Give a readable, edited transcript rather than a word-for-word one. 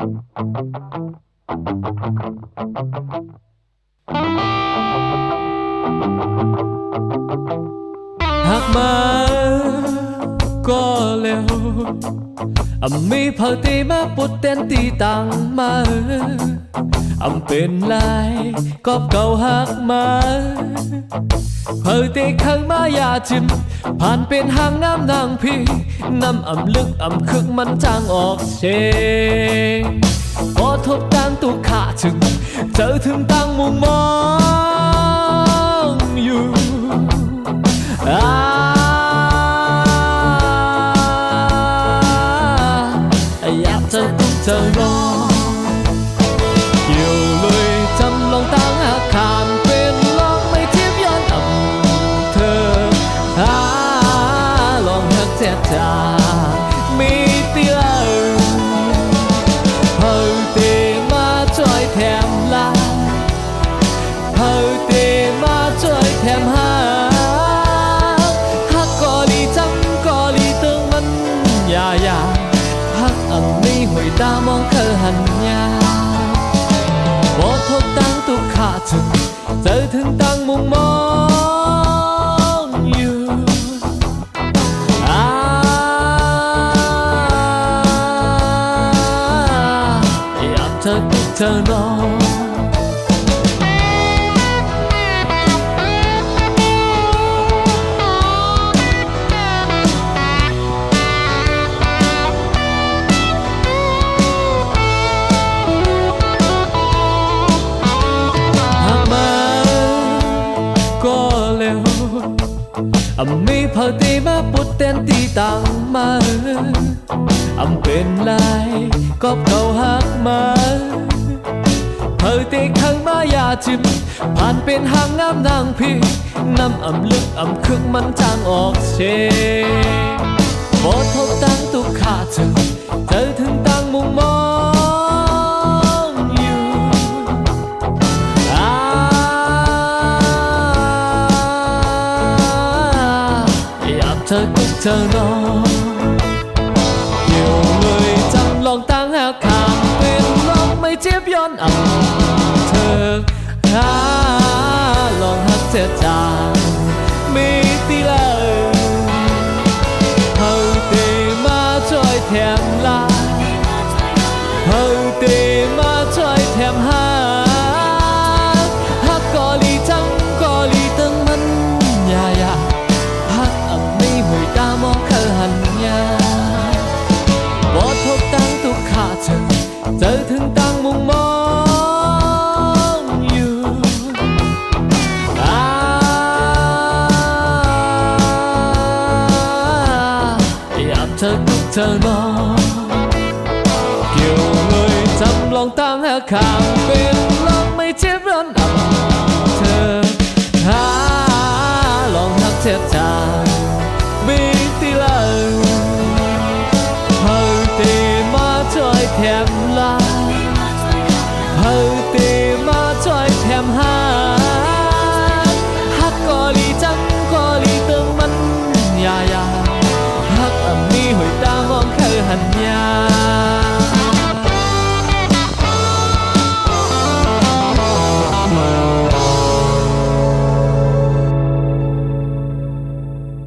หากมาก็เร็วมีเผาตีมาปุดเต้นตีตังมาเป็นลายกอบเก่าหักมาเผาตีข้างมายาจิมผ่านเป็นหางน้ำนางพี่น้ำลึกคึกมันจางออกเชงพอทบตังตุกขาถึงเจอถึงตังมุมมองอยู่อยากจะตุกเจอรออยู่เลยจำลองตั้งอาคารเป็นลองไม่เทียบย้อนเธอลองหักแท้จามีเตียเฮาเตมาช่วยแถมลาเฮาเตมาช่วยแถมหาฮักกอลีจังกอลีตึงมันยายาฮักนี้หวยตามองเคยหันยาบอทบตั้งตุกขาถึงเจอถึงตั้งมุมมองอยู่อยากเธอตุกเธอนอนมีเผาตีมาปุดเต้นตีตังมาเป็นลายกอบเก่าหักมาเผาตีข้างมายาจิมผ่านเป็นหางน้ำนางพี่น้ำลึกคึกมันจางออกเชงบอทบตั้งตุกขาถึงเจอถึงตั้งมุมมองอยู่เธอตุกเธอนอนอยู่เลยจำลองตั้งหาคำเป็นลองไม่เจ็บย้อนเธอลองหักเจ็บจางมีตีเลยเฮาตีมาช่วยแถมลาเฮาตีมาช่วยแถมหาฮักกอลีจังกอลีตึงมันยายาหวยตามองเคยหันยาบอทบตั้งตุกขาถึงเจอถึงตั้งมุมมองอยู่อยากเธอตุกเธอนอนเกี่ยวเลยจำลองตั้งหาข่าวเป็นลองไม่เจ็บร้อนเธอลองหักเจ็บจางมีตีเลยเฮาตีมาช่วยแถมลาเฮาตีมาช่วยแถมหาฮักกอลีจังกอลีตึงมันยายาฮักนี้หวยตามองเคยหันยา